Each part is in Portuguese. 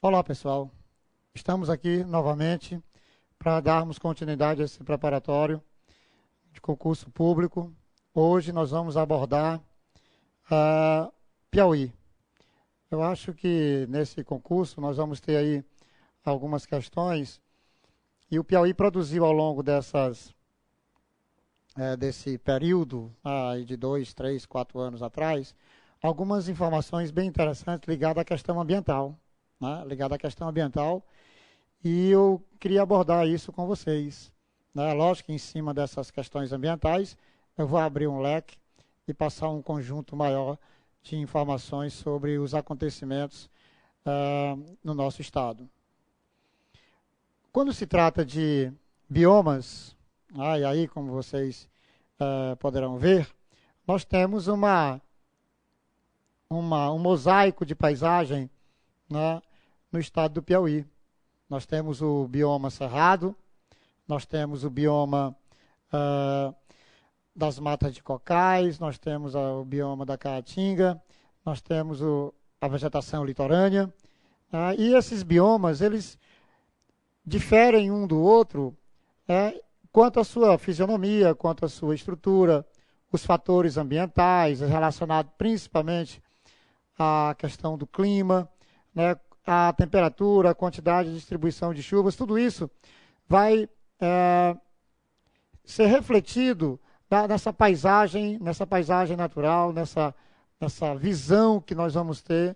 Olá, pessoal. Estamos aqui novamente para darmos continuidade a esse preparatório de concurso público. Hoje nós vamos abordar Piauí. Eu acho que nesse concurso nós vamos ter aí algumas questões e o Piauí produziu ao longo desse período de 2, 3, 4 anos atrás, algumas informações bem interessantes ligadas à questão ambiental. Ligada à questão ambiental, e eu queria abordar isso com vocês. Lógico que em cima dessas questões ambientais, eu vou abrir um leque e passar um conjunto maior de informações sobre os acontecimentos no nosso estado. Quando se trata de biomas, e aí, como vocês poderão ver, nós temos um mosaico de paisagem no estado do Piauí. Nós temos o bioma cerrado, nós temos o bioma das matas de cocais, nós temos o bioma da caatinga, nós temos a vegetação litorânea, e esses biomas, eles diferem um do outro quanto à sua fisionomia, quanto à sua estrutura, os fatores ambientais relacionados principalmente à questão do clima, a temperatura, a quantidade de distribuição de chuvas, tudo isso vai ser refletido nessa paisagem natural, nessa visão que nós vamos ter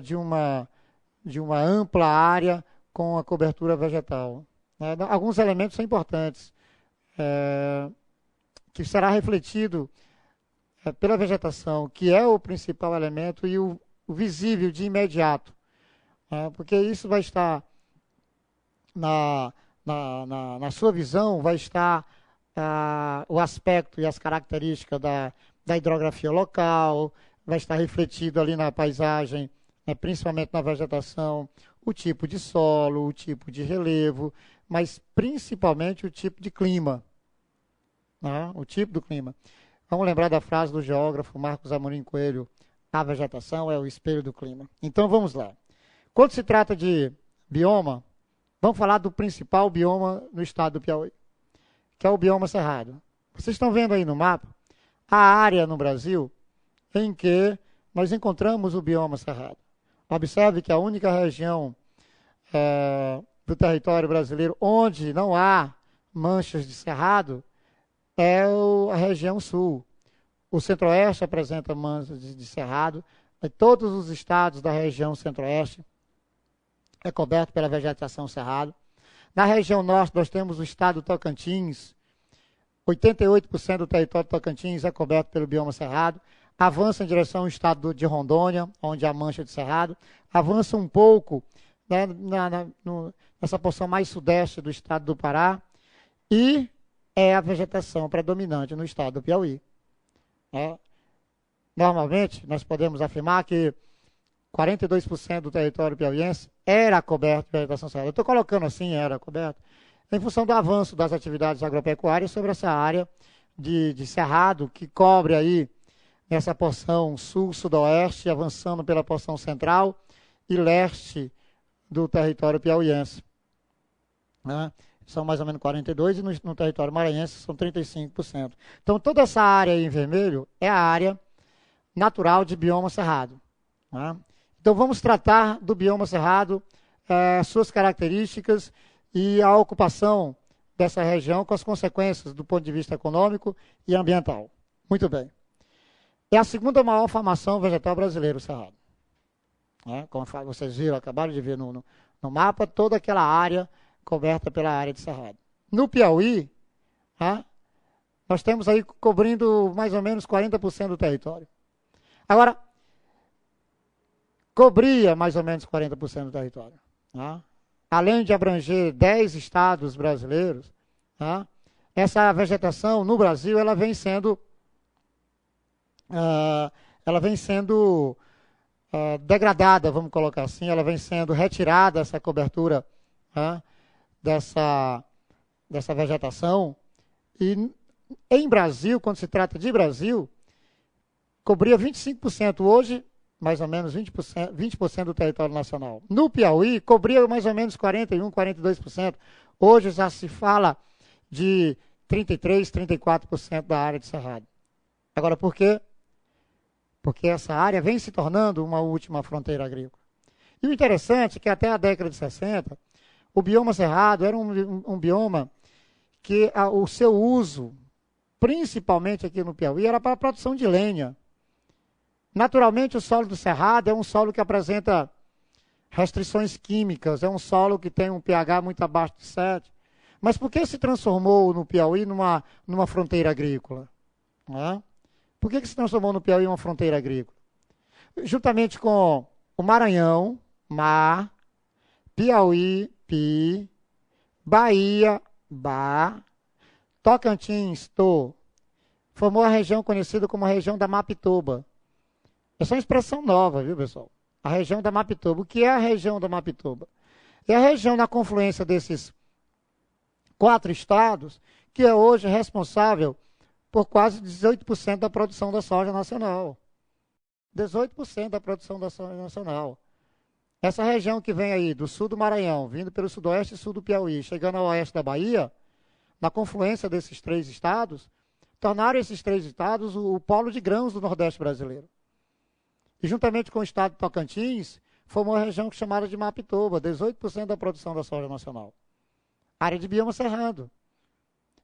de uma ampla área com a cobertura vegetal. Alguns elementos são importantes, que será refletido pela vegetação, que é o principal elemento e o visível de imediato. Porque isso vai estar na sua visão, vai estar o aspecto e as características da hidrografia local, vai estar refletido ali na paisagem, principalmente na vegetação, o tipo de solo, o tipo de relevo, mas principalmente o tipo de clima. O tipo do clima. Vamos lembrar da frase do geógrafo Marcos Amorim Coelho: a vegetação é o espelho do clima. Então vamos lá. Quando se trata de bioma, vamos falar do principal bioma no estado do Piauí, que é o bioma cerrado. Vocês estão vendo aí no mapa a área no Brasil em que nós encontramos o bioma cerrado. Observe que a única região do território brasileiro onde não há manchas de cerrado é a região sul. O centro-oeste apresenta manchas de cerrado, todos os estados da região centro-oeste é coberto pela vegetação cerrado. Na região norte, nós temos o estado do Tocantins. 88% do território do Tocantins é coberto pelo bioma cerrado. Avança em direção ao estado de Rondônia, onde há mancha de cerrado. Avança um pouco nessa porção mais sudeste do estado do Pará. E é a vegetação predominante no estado do Piauí. Normalmente, nós podemos afirmar que 42% do território piauiense era coberto de vegetação cerrada. Eu estou colocando assim, era coberto, em função do avanço das atividades agropecuárias sobre essa área de cerrado, que cobre aí nessa porção sul-sudoeste, avançando pela porção central e leste do território piauiense. São mais ou menos 42%, e no território maranhense são 35%. Então, toda essa área aí em vermelho é a área natural de bioma cerrado. Então, vamos tratar do bioma cerrado, suas características e a ocupação dessa região com as consequências do ponto de vista econômico e ambiental. Muito bem. É a segunda maior formação vegetal brasileira, o cerrado. Como vocês viram, acabaram de ver no mapa, toda aquela área coberta pela área de cerrado. No Piauí, nós temos aí cobrindo mais ou menos 40% do território. Agora, cobria mais ou menos 40% do território. Além de abranger 10 estados brasileiros, essa vegetação no Brasil ela vem sendo degradada, vamos colocar assim, ela vem sendo retirada, essa cobertura dessa vegetação. E em Brasil, quando se trata de Brasil, cobria 25%. Hoje, mais ou menos 20% do território nacional. No Piauí, cobria mais ou menos 41%, 42%. Hoje já se fala de 33%, 34% da área de cerrado. Agora, por quê? Porque essa área vem se tornando uma última fronteira agrícola. E o interessante é que até a década de 60, o bioma cerrado era um bioma que o seu uso, principalmente aqui no Piauí, era para a produção de lenha. Naturalmente, o solo do cerrado é um solo que apresenta restrições químicas, é um solo que tem um pH muito abaixo de 7. Mas por que se transformou no Piauí numa fronteira agrícola? Né? Por que se transformou no Piauí uma fronteira agrícola? Juntamente com o Maranhão, Mar, Piauí, Pi, Bahia, Ba, Tocantins, To, formou a região conhecida como a região da Mapituba. Essa é uma expressão nova, viu, pessoal? A região da Mapituba. O que é a região da Mapituba? É a região na confluência desses 4 estados, que é hoje responsável por quase 18% da produção da soja nacional. 18% da produção da soja nacional. Essa região que vem aí do sul do Maranhão, vindo pelo sudoeste e sul do Piauí, chegando ao oeste da Bahia, na confluência desses 3 estados, tornaram esses 3 estados o polo de grãos do Nordeste brasileiro. E juntamente com o estado de Tocantins, formou uma região chamada de Mapituba, 18% da produção da soja nacional. Área de bioma cerrado.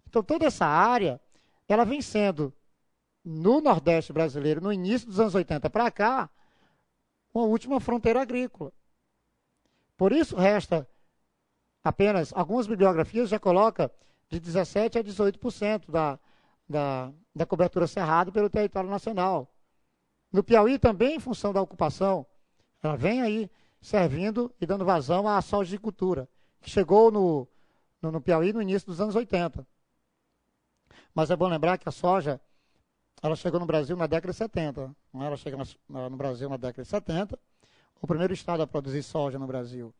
Então toda essa área, ela vem sendo, no Nordeste brasileiro, no início dos anos 80 para cá, uma última fronteira agrícola. Por isso resta apenas, algumas bibliografias já colocam de 17% a 18% da cobertura cerrada pelo território nacional. No Piauí também, em função da ocupação, ela vem aí servindo e dando vazão à sojicultura, que chegou no Piauí no início dos anos 80. Mas é bom lembrar que a soja, ela chegou no Brasil na década de 70. Ela chega no Brasil na década de 70. O primeiro estado a produzir soja no Brasil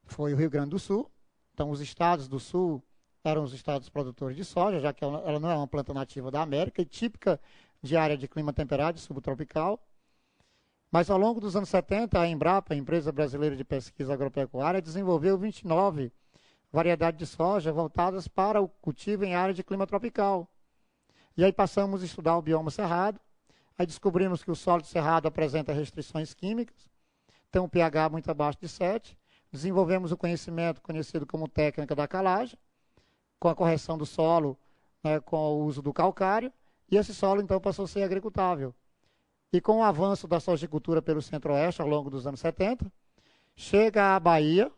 foi o Rio Grande do Sul. Então, os estados do Sul eram os estados produtores de soja, já que ela não é uma planta nativa da América e típica de área de clima temperado e subtropical. Mas, ao longo dos anos 70, a Embrapa, a Empresa Brasileira de Pesquisa Agropecuária, desenvolveu 29 variedades de soja voltadas para o cultivo em área de clima tropical. E aí passamos a estudar o bioma cerrado, aí descobrimos que o solo de cerrado apresenta restrições químicas, tem um pH muito abaixo de 7, desenvolvemos o conhecimento conhecido como técnica da calagem, com a correção do solo, né, com o uso do calcário, e esse solo então passou a ser agricultável. E com o avanço da sojicultura pelo centro-oeste ao longo dos anos 70, chega à Bahia,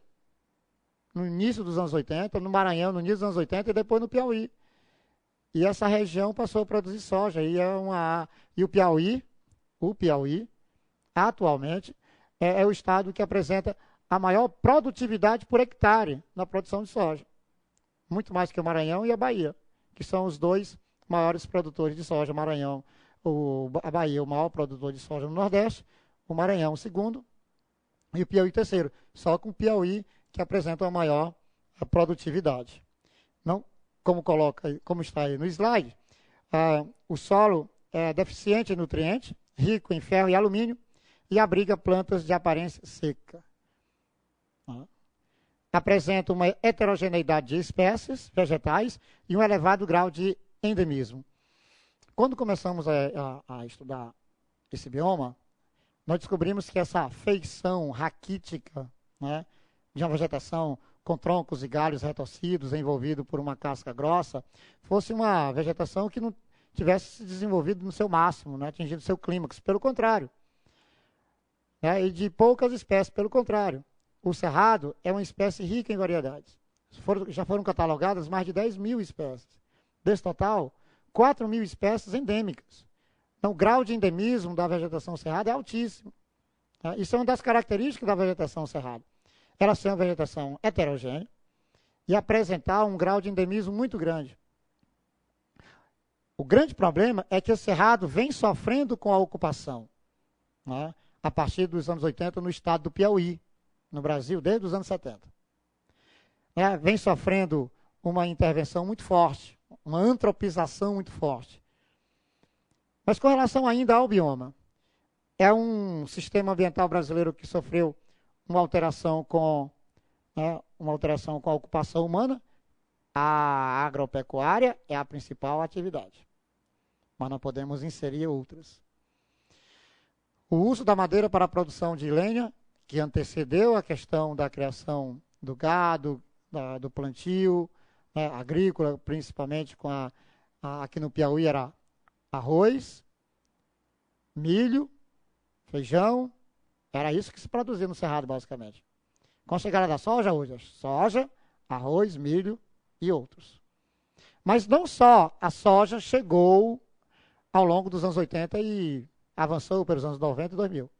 no início dos anos 80, no Maranhão no início dos anos 80 e depois no Piauí. E essa região passou a produzir soja. E o Piauí, atualmente, é o estado que apresenta a maior produtividade por hectare na produção de soja. Muito mais que o Maranhão e a Bahia, que são os 2 maiores produtores de soja. A Bahia, o maior produtor de soja no Nordeste, o Maranhão, o segundo, e o Piauí, terceiro. Só com o Piauí que apresenta a maior produtividade. Não, como está aí no slide, o solo é deficiente em nutrientes, rico em ferro e alumínio, e abriga plantas de aparência seca. Apresenta uma heterogeneidade de espécies vegetais e um elevado grau de endemismo. Quando começamos a estudar esse bioma, nós descobrimos que essa feição raquítica, né, de uma vegetação com troncos e galhos retorcidos, envolvido por uma casca grossa, fosse uma vegetação que não tivesse se desenvolvido no seu máximo, né, atingido seu clímax. Pelo contrário. Né, e de poucas espécies, pelo contrário. O cerrado é uma espécie rica em variedades. Já foram catalogadas mais de 10 mil espécies. Desse total, 4 mil espécies endêmicas. Então, o grau de endemismo da vegetação cerrada é altíssimo. Tá? Isso é uma das características da vegetação cerrada. Ela ser uma vegetação heterogênea e apresentar um grau de endemismo muito grande. O grande problema é que o cerrado vem sofrendo com a ocupação, né, a partir dos anos 80 no estado do Piauí, no Brasil, desde os anos 70. Vem sofrendo uma intervenção muito forte, uma antropização muito forte. Mas com relação ainda ao bioma, É um sistema ambiental brasileiro que sofreu uma alteração com, né, uma alteração com a ocupação humana. A agropecuária é a principal atividade, mas não podemos inserir outras. O uso da madeira para a produção de lenha, que antecedeu a questão da criação do gado, do plantio, né, agrícola, principalmente aqui no Piauí era arroz, milho, feijão, era isso que se produzia no Cerrado, basicamente. Com a chegada da soja, hoje, soja, arroz, milho e outros. Mas não só a soja chegou ao longo dos anos 80 e avançou pelos anos 90 e 2000.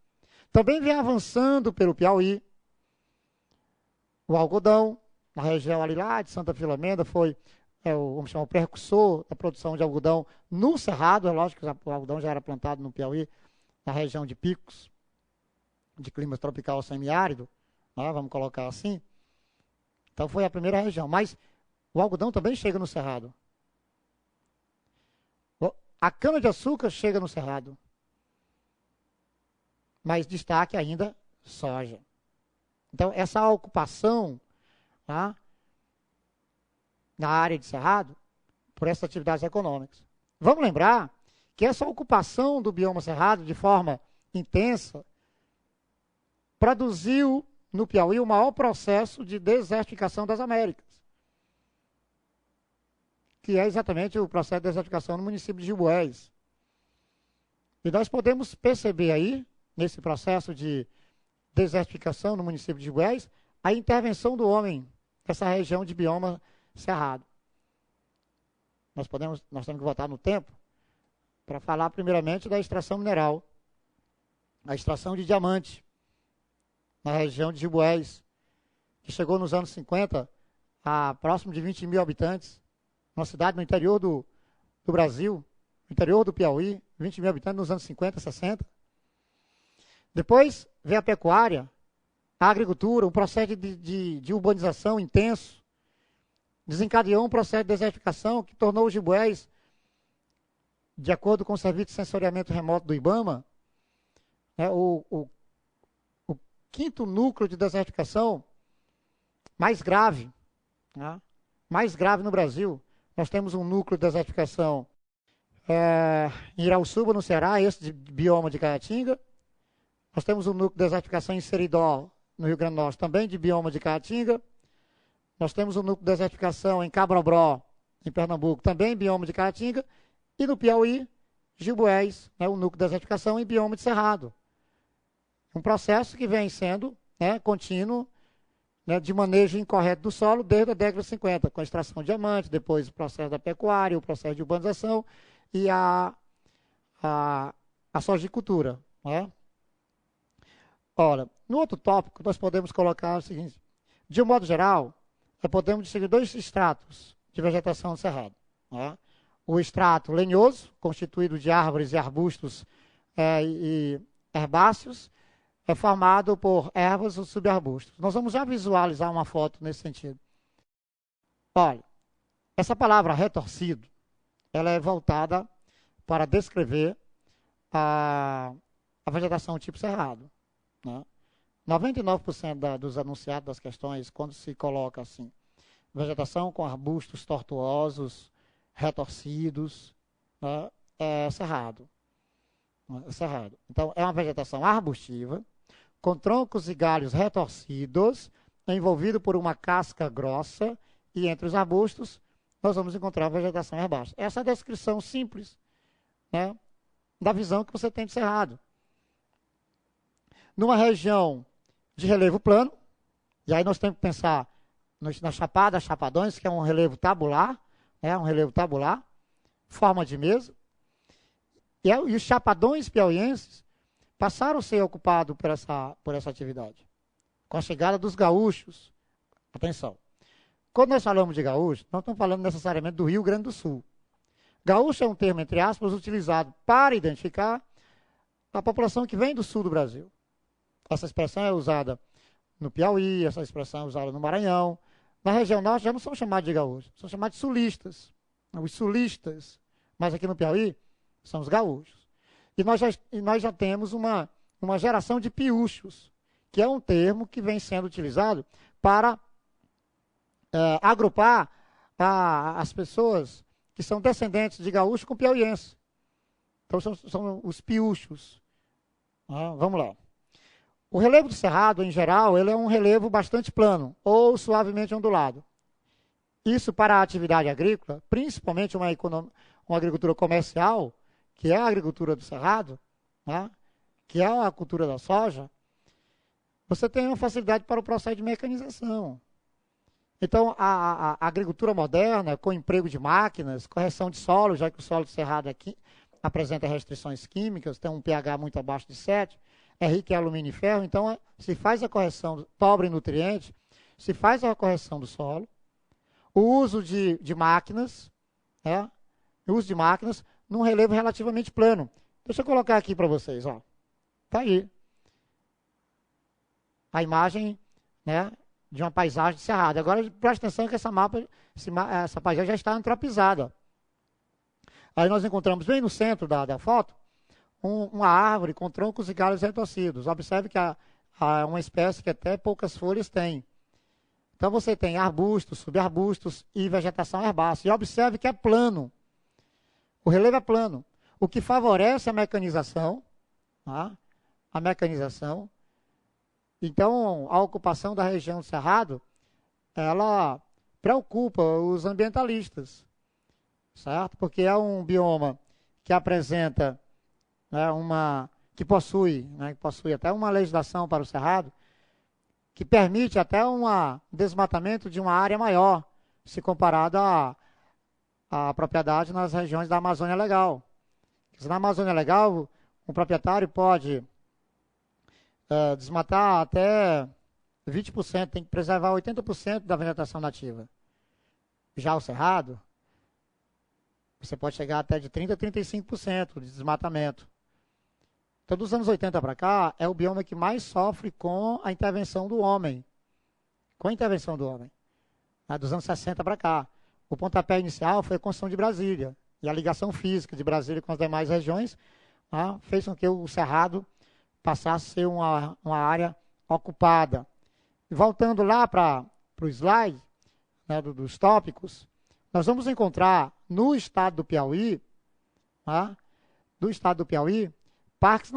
Também vem avançando pelo Piauí o algodão, na região ali lá de Santa Filomena, foi vamos chamar, o precursor da produção de algodão no Cerrado. É lógico que o algodão já era plantado no Piauí, na região de picos, de clima tropical semiárido, né, vamos colocar assim. Então foi a primeira região, mas o algodão também chega no Cerrado. A cana-de-açúcar chega no Cerrado, mas destaque ainda soja. Então essa ocupação, tá, na área de Cerrado, por essas atividades econômicas. Vamos lembrar que essa ocupação do bioma Cerrado de forma intensa produziu no Piauí o maior processo de desertificação das Américas, que é exatamente o processo de desertificação no município de Giboés. E nós podemos perceber aí, nesse processo de desertificação no município de Giboés, a intervenção do homem nessa região de bioma Cerrado. Nós temos que voltar no tempo para falar primeiramente da extração mineral, a extração de diamante na região de Giboés, que chegou nos anos 50 a próximo de 20 mil habitantes, uma cidade no interior do Brasil, no interior do Piauí, 20 mil habitantes nos anos 50, 60. Depois veio a pecuária, a agricultura, um processo de urbanização intenso, desencadeou um processo de desertificação que tornou os Giboés, de acordo com o Serviço de Sensoriamento Remoto do IBAMA, né, o quinto núcleo de desertificação mais grave, né, mais grave no Brasil. Nós temos um núcleo de desertificação em Irauçuba, no Ceará, esse de bioma de Caatinga. Nós temos um núcleo de desertificação em Seridó, no Rio Grande do Norte, também de bioma de Caatinga. Nós temos um núcleo de desertificação em Cabrobró, em Pernambuco, também bioma de Caatinga. E no Piauí, Giboés, né, o núcleo de desertificação em bioma de Cerrado. Um processo que vem sendo, né, contínuo, né, de manejo incorreto do solo desde a década de 50, com a extração de diamante, depois o processo da pecuária, o processo de urbanização e a sojicultura. Né? Ora, no outro tópico, nós podemos colocar o seguinte: de um modo geral, nós podemos distinguir dois estratos de vegetação no Cerrado. Né? O estrato lenhoso, constituído de árvores e arbustos e herbáceos, é formado por ervas ou subarbustos. Nós vamos já visualizar uma foto nesse sentido. Olha, essa palavra retorcido, ela é voltada para descrever a vegetação tipo cerrado. Né? 99% dos anunciados das questões, quando se coloca assim, vegetação com arbustos tortuosos, retorcidos, né, é cerrado. É cerrado. Então, é uma vegetação arbustiva, com troncos e galhos retorcidos, envolvido por uma casca grossa, e entre os arbustos nós vamos encontrar vegetação herbácea. Essa é a descrição simples, né, da visão que você tem de cerrado. Numa região de relevo plano, e aí nós temos que pensar na Chapada, Chapadões, que é um relevo tabular, um relevo tabular, forma de mesa, e os chapadões piauienses passaram a ser ocupados por essa atividade. Com a chegada dos gaúchos, atenção, quando nós falamos de gaúcho, não estamos falando necessariamente do Rio Grande do Sul. Gaúcho é um termo, entre aspas, utilizado para identificar a população que vem do sul do Brasil. Essa expressão é usada no Piauí, essa expressão é usada no Maranhão. Na região norte já não são chamados de gaúchos, são chamados de sulistas. Os sulistas, mas aqui no Piauí são os gaúchos. E nós já temos uma geração de piúchos, que é um termo que vem sendo utilizado para agrupar as pessoas que são descendentes de gaúcho com piauiense. Então são os piúchos. Vamos lá. O relevo do cerrado, em geral, ele é um relevo bastante plano ou suavemente ondulado. Isso para a atividade agrícola, principalmente uma agricultura comercial, que é a agricultura do cerrado, né, que é a cultura da soja, você tem uma facilidade para o processo de mecanização. Então, a agricultura moderna, com emprego de máquinas, correção de solo, já que o solo de cerrado aqui apresenta restrições químicas, tem um pH muito abaixo de 7, é rico em alumínio e ferro, então se faz a correção, pobre em nutrientes, se faz a correção do solo, o uso de máquinas, né, o uso de máquinas num relevo relativamente plano. Deixa eu colocar aqui para vocês, ó. Tá aí. A imagem, né, de uma paisagem de cerrado. Agora, presta atenção que essa paisagem já está antropizada. Aí nós encontramos bem no centro da foto uma árvore com troncos e galhos retorcidos. Observe que é uma espécie que até poucas folhas tem. Então você tem arbustos, subarbustos e vegetação herbácea. E observe que é plano. O relevo é plano. O que favorece a mecanização. Tá? A mecanização. Então, a ocupação da região do cerrado, ela preocupa os ambientalistas. Certo? Porque é um bioma que apresenta, né, que possui até uma legislação para o cerrado, que permite até um desmatamento de uma área maior, se comparado à propriedade nas regiões da Amazônia Legal. Na Amazônia Legal, um proprietário pode desmatar até 20%, tem que preservar 80% da vegetação nativa. Já o cerrado, você pode chegar até de 30% a 35% de desmatamento. Então, dos anos 80 para cá, é o bioma que mais sofre com a intervenção do homem. Com a intervenção do homem. Dos anos 60 para cá. O pontapé inicial foi a construção de Brasília. E a ligação física de Brasília com as demais regiões fez com que o cerrado passasse a ser uma área ocupada. E voltando lá para o slide, né, dos tópicos, nós vamos encontrar no estado do Piauí, parques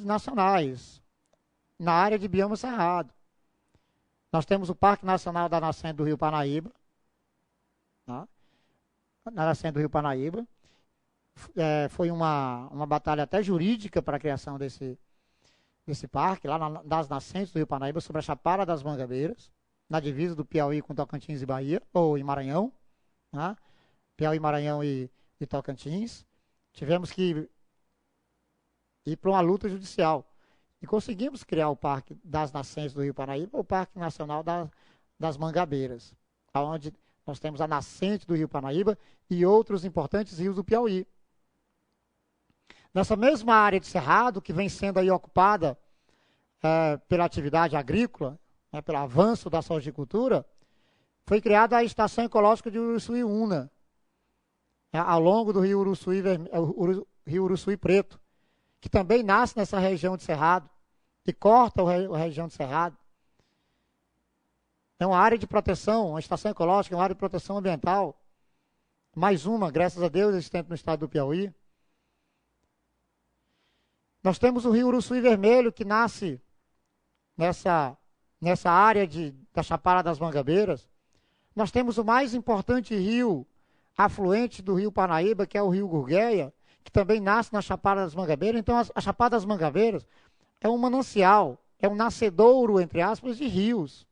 nacionais, na área de bioma cerrado. Nós temos o Parque Nacional da Nascente do Rio Parnaíba, na Nascente do Rio Parnaíba. Foi uma batalha até jurídica para a criação desse parque, lá das nascentes do Rio Parnaíba, sobre a Chapada das Mangabeiras, na divisa do Piauí com Tocantins e Bahia, ou em Maranhão, Piauí, Maranhão e Tocantins. Tivemos que ir para uma luta judicial. E conseguimos criar o Parque das Nascentes do Rio Parnaíba, o Parque Nacional das Mangabeiras, onde nós temos a nascente do Rio Parnaíba e outros importantes rios do Piauí. Nessa mesma área de cerrado, que vem sendo aí ocupada pela atividade agrícola, pelo avanço da sojicultura, foi criada a Estação Ecológica de Uruçuí-Una, ao longo do Rio Uruçuí Preto, que também nasce nessa região de cerrado e corta a região de cerrado. É uma área de proteção, uma estação ecológica, uma área de proteção ambiental. Mais uma, graças a Deus, existente no estado do Piauí. Nós temos o Rio Uruçuí Vermelho, que nasce nessa área da Chapada das Mangabeiras. Nós temos o mais importante rio afluente do Rio Parnaíba, que é o Rio Gurgueia, que também nasce na Chapada das Mangabeiras. Então, a Chapada das Mangabeiras é um manancial, é um nascedouro, entre aspas, de rios.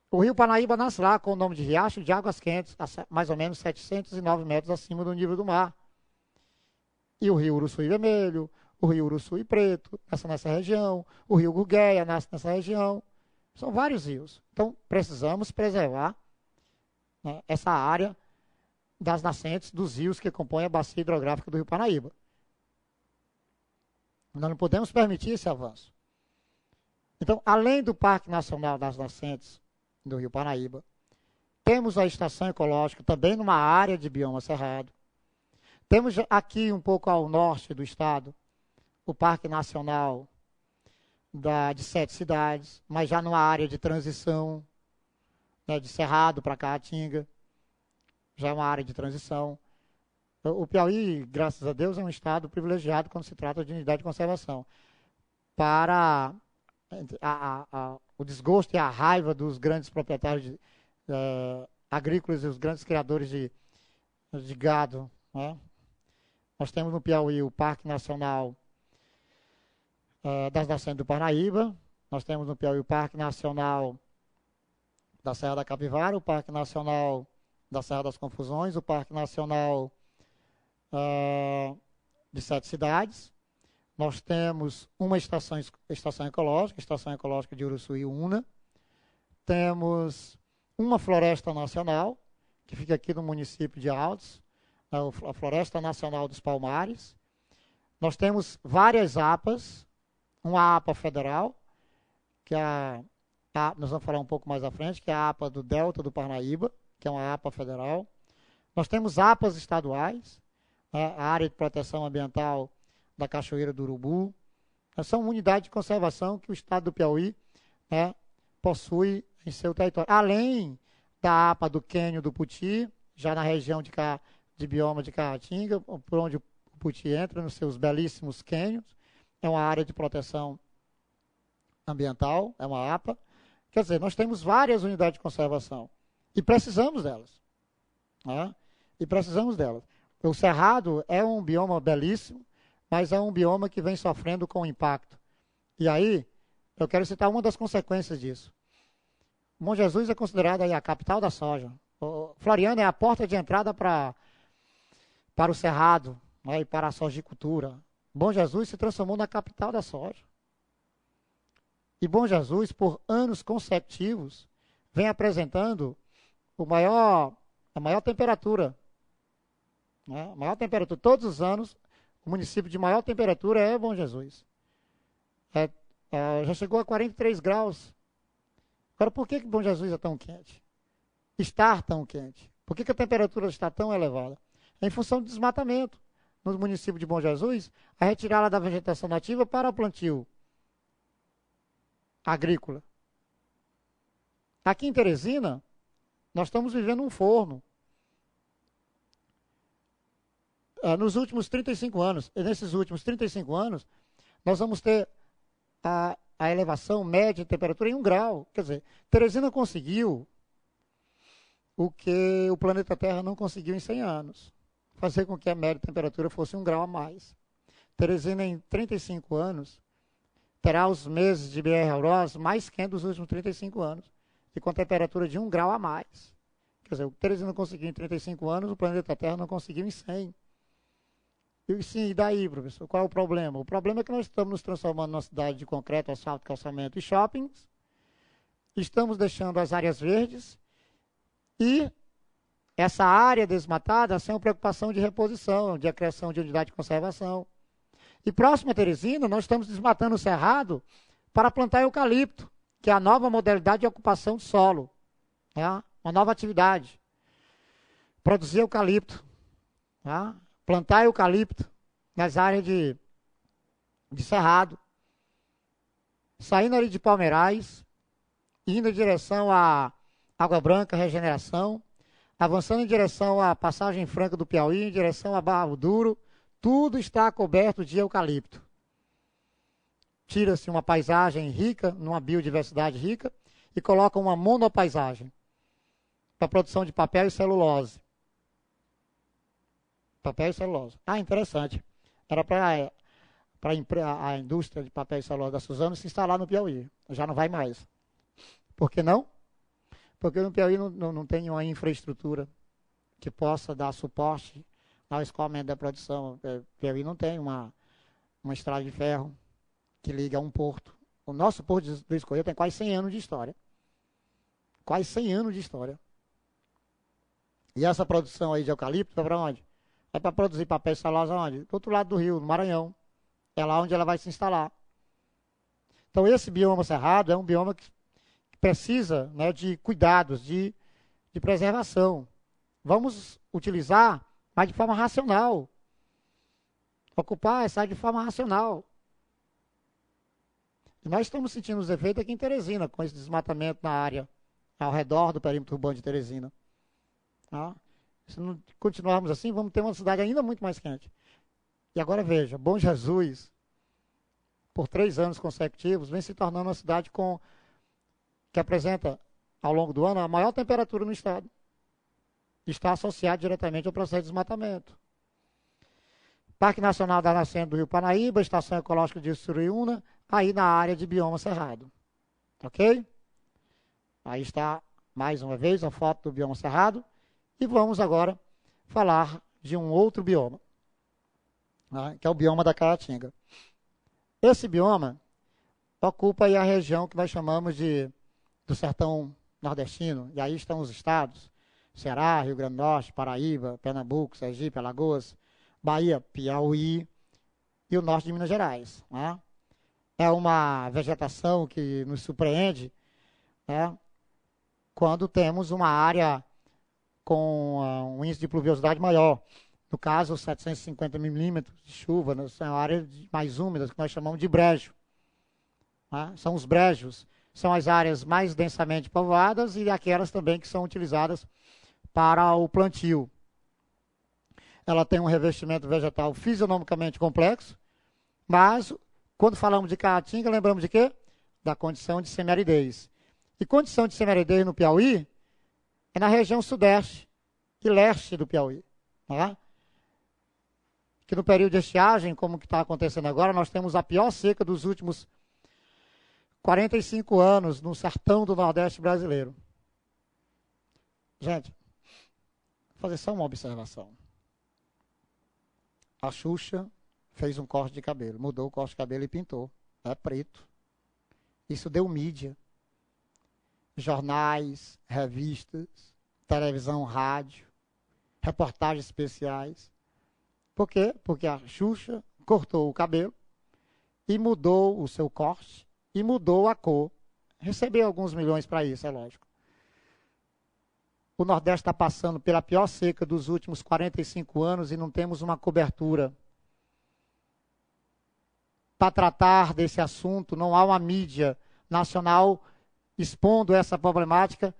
O Rio Parnaíba nasce lá com o nome de Riacho de Águas Quentes, a mais ou menos 709 metros acima do nível do mar. E o Rio Uruçuí Vermelho, o Rio Uruçuí Preto, nasce nessa região, o Rio Gurgueia nasce nessa região. São vários rios. Então, precisamos preservar, né, essa área das nascentes dos rios que compõem a bacia hidrográfica do Rio Parnaíba. Nós não podemos permitir esse avanço. Então, além do Parque Nacional das Nascentes do Rio Parnaíba, temos a Estação Ecológica também numa área de bioma cerrado. Temos aqui um pouco ao norte do estado o Parque Nacional de 7 cidades, mas já numa área de transição, né, de Cerrado para Caatinga, já é uma área de transição. O Piauí, graças a Deus, é um estado privilegiado quando se trata de unidade de conservação. Para o desgosto e a raiva dos grandes proprietários agrícolas e os grandes criadores de gado, né? Nós temos no Piauí o Parque Nacional das Nascentes do Parnaíba, nós temos no Piauí o Parque Nacional da Serra da Capivara, o Parque Nacional da Serra das Confusões, o Parque Nacional de 7 cidades. Nós temos uma estação ecológica de Uruçuí-Una. Temos uma floresta nacional, que fica aqui no município de Altos, a Floresta Nacional dos Palmares. Nós temos várias APAs, uma APA federal, que é nós vamos falar um pouco mais à frente, que é a APA do Delta do Parnaíba, que é uma APA federal. Nós temos APAs estaduais, a Área de Proteção Ambiental da Cachoeira do Urubu. São unidades de conservação que o estado do Piauí, né, possui em seu território. Além da APA do Quênio do Puti, já na região de bioma de Caatinga, por onde o Puti entra, nos seus belíssimos quênios. É uma área de proteção ambiental, é uma APA. Quer dizer, nós temos várias unidades de conservação e precisamos delas. Né? E precisamos delas. O Cerrado é um bioma belíssimo, mas é um bioma que vem sofrendo com impacto. E aí, eu quero citar uma das consequências disso. Bom Jesus é considerada aí a capital da soja. Floriano é a porta de entrada para o Cerrado, né, e para a sojicultura. Bom Jesus se transformou na capital da soja. E Bom Jesus, por anos consecutivos, vem apresentando a maior temperatura. Né? A maior temperatura. Todos os anos, o município de maior temperatura é Bom Jesus. Já chegou a 43 graus. Agora, por que Bom Jesus é tão quente? Estar tão quente? Por que a temperatura está tão elevada? É em função do desmatamento. No município de Bom Jesus, a retirada da vegetação nativa para o plantio agrícola. Aqui em Teresina, nós estamos vivendo um forno. Nos últimos 35 anos, e nesses últimos 35 anos, nós vamos ter a elevação média de temperatura em 1 grau. Quer dizer, Teresina conseguiu o que o planeta Terra não conseguiu em 100 anos. Fazer com que a média de temperatura fosse 1 grau a mais. Teresina, em 35 anos, terá os meses de BR-Aurosa mais quentes dos últimos 35 anos, e com temperatura de 1 grau a mais. Quer dizer, o que Teresina conseguiu em 35 anos, o planeta Terra não conseguiu em 100. E sim, e daí, professor? Qual é o problema? O problema é que nós estamos nos transformando numa cidade de concreto, asfalto, calçamento e shoppings, estamos deixando as áreas verdes e essa área desmatada sem preocupação de reposição, de criação de unidade de conservação. E próximo a Teresina, nós estamos desmatando o cerrado para plantar eucalipto, que é a nova modalidade de ocupação de solo. Né? Uma nova atividade. Produzir eucalipto. Né? Plantar eucalipto nas áreas de cerrado. Saindo ali de Palmeirais, indo em direção à Água Branca, Regeneração, avançando em direção à Passagem Franca do Piauí, em direção a Barro Duro, tudo está coberto de eucalipto. Tira-se uma paisagem rica, numa biodiversidade rica, e coloca uma monopaisagem para a produção de papel e celulose. Papel e celulose. Interessante. Era para a indústria de papel e celulose da Suzano se instalar no Piauí. Já não vai mais. Por que não? Porque no Piauí não tem uma infraestrutura que possa dar suporte ao escoamento da produção. O Piauí não tem uma estrada de ferro que liga a um porto. O nosso porto do Escoeiro tem quase 100 anos de história. Quase 100 anos de história. E essa produção aí de eucalipto vai para onde? É para produzir papel e celulose onde? Do outro lado do rio, no Maranhão. É lá onde ela vai se instalar. Então esse bioma cerrado é um bioma que precisa, né, de cuidados, de preservação. Vamos utilizar, mas de forma racional. Ocupar essa área de forma racional. E nós estamos sentindo os efeitos aqui em Teresina, com esse desmatamento na área ao redor do perímetro urbano de Teresina. Tá? Se não continuarmos assim, vamos ter uma cidade ainda muito mais quente. E agora veja, Bom Jesus, por 3 anos consecutivos, vem se tornando uma cidade que apresenta, ao longo do ano, a maior temperatura no estado. Está associado diretamente ao processo de desmatamento. Parque Nacional da Nascente do Rio Parnaíba, Estação Ecológica de Suriúna, aí na área de bioma cerrado. Ok? Aí está, mais uma vez, a foto do bioma cerrado. E vamos agora falar de um outro bioma, né, que é o bioma da Caatinga. Esse bioma ocupa aí a região que nós chamamos do sertão nordestino, e aí estão os estados, Ceará, Rio Grande do Norte, Paraíba, Pernambuco, Sergipe, Alagoas, Bahia, Piauí e o norte de Minas Gerais. Né? É uma vegetação que nos surpreende, né, quando temos uma área com um índice de pluviosidade maior. No caso, 750 milímetros de chuva, né, são áreas mais úmidas, que nós chamamos de brejo. Né? São os brejos, são as áreas mais densamente povoadas e aquelas também que são utilizadas para o plantio. Ela tem um revestimento vegetal fisionomicamente complexo, mas quando falamos de Caatinga, lembramos de quê? Da condição de semiaridez. E condição de semiaridez no Piauí é na região sudeste e leste do Piauí. Né? Que no período de estiagem, como que está acontecendo agora, nós temos a pior seca dos últimos 45 anos no sertão do Nordeste brasileiro. Gente, vou fazer só uma observação. A Xuxa fez um corte de cabelo, mudou o corte de cabelo e pintou. É preto. Isso deu mídia. Jornais, revistas, televisão, rádio, reportagens especiais. Por quê? Porque a Xuxa cortou o cabelo e mudou o seu corte e mudou a cor. Recebeu alguns milhões para isso, é lógico. O Nordeste está passando pela pior seca dos últimos 45 anos e não temos uma cobertura para tratar desse assunto. Não há uma mídia nacional expondo essa problemática,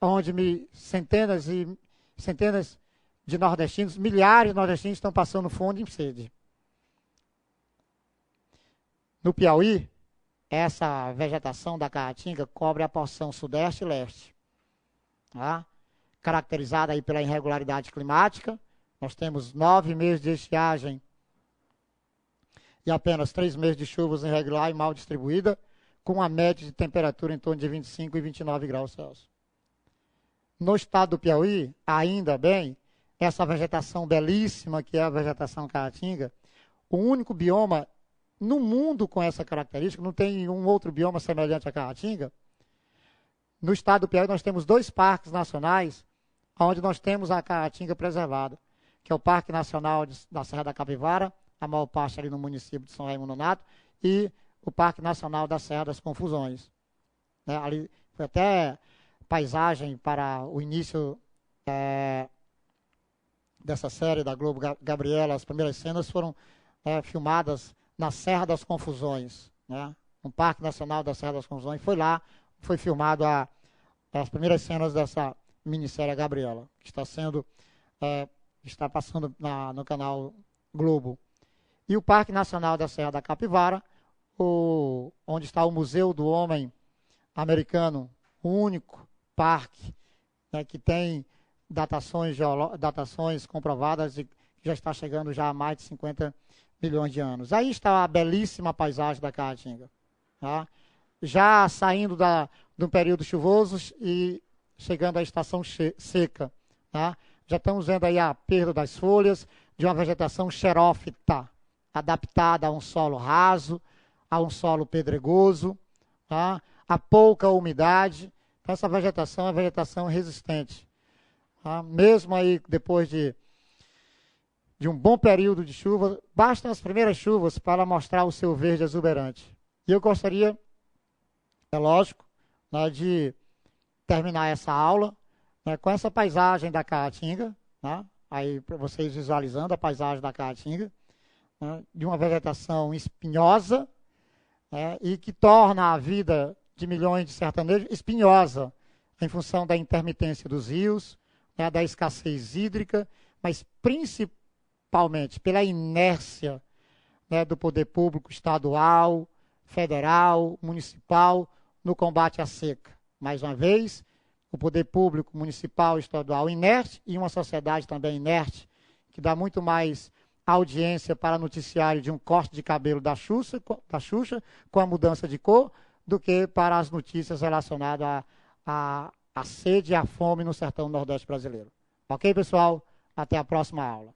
onde centenas e centenas de nordestinos, milhares de nordestinos estão passando fome e sede. No Piauí, essa vegetação da Caatinga cobre a porção sudeste e leste. Tá? Caracterizada aí pela irregularidade climática. Nós temos 9 meses de estiagem e apenas 3 meses de chuvas irregular e mal distribuída, com uma média de temperatura em torno de 25 e 29 graus Celsius. No estado do Piauí, ainda bem, essa vegetação belíssima que é a vegetação Caatinga, o único bioma no mundo com essa característica, não tem nenhum outro bioma semelhante à Caatinga. No estado do Piauí nós temos 2 parques nacionais, onde nós temos a Caatinga preservada, que é o Parque Nacional da Serra da Capivara, a maior parte ali no município de São Raimundo Nonato, e o Parque Nacional da Serra das Confusões. Né? Ali foi até paisagem para o início dessa série da Globo Gabriela. As primeiras cenas foram filmadas na Serra das Confusões, né? No Parque Nacional da Serra das Confusões. Foi lá, foi filmado as primeiras cenas dessa minissérie Gabriela, que está passando no canal Globo. E o Parque Nacional da Serra da Capivara, onde está o Museu do Homem Americano, o único parque, né, que tem datações comprovadas e já está chegando já a mais de 50 milhões de anos. Aí está a belíssima paisagem da Caatinga. Tá? Já saindo de um período chuvoso e chegando à estação seca. Tá? Já estamos vendo aí a perda das folhas, de uma vegetação xerófita, adaptada a um solo raso, a um solo pedregoso, tá? A pouca umidade. Então, essa vegetação é uma vegetação resistente. Tá? Mesmo aí depois de um bom período de chuva, bastam as primeiras chuvas para mostrar o seu verde exuberante. E eu gostaria, é lógico, né, de terminar essa aula, né, com essa paisagem da Caatinga, né, aí para vocês visualizando a paisagem da Caatinga, né, de uma vegetação espinhosa, né, e que torna a vida de milhões de sertanejos espinhosa, em função da intermitência dos rios, né, da escassez hídrica, mas principalmente pela inércia, né, do poder público estadual, federal, municipal, no combate à seca. Mais uma vez, o poder público municipal e estadual inerte e uma sociedade também inerte, que dá muito mais audiência para noticiário de um corte de cabelo da Xuxa com a mudança de cor, do que para as notícias relacionadas à sede e à fome no sertão nordeste brasileiro. Ok, pessoal? Até a próxima aula.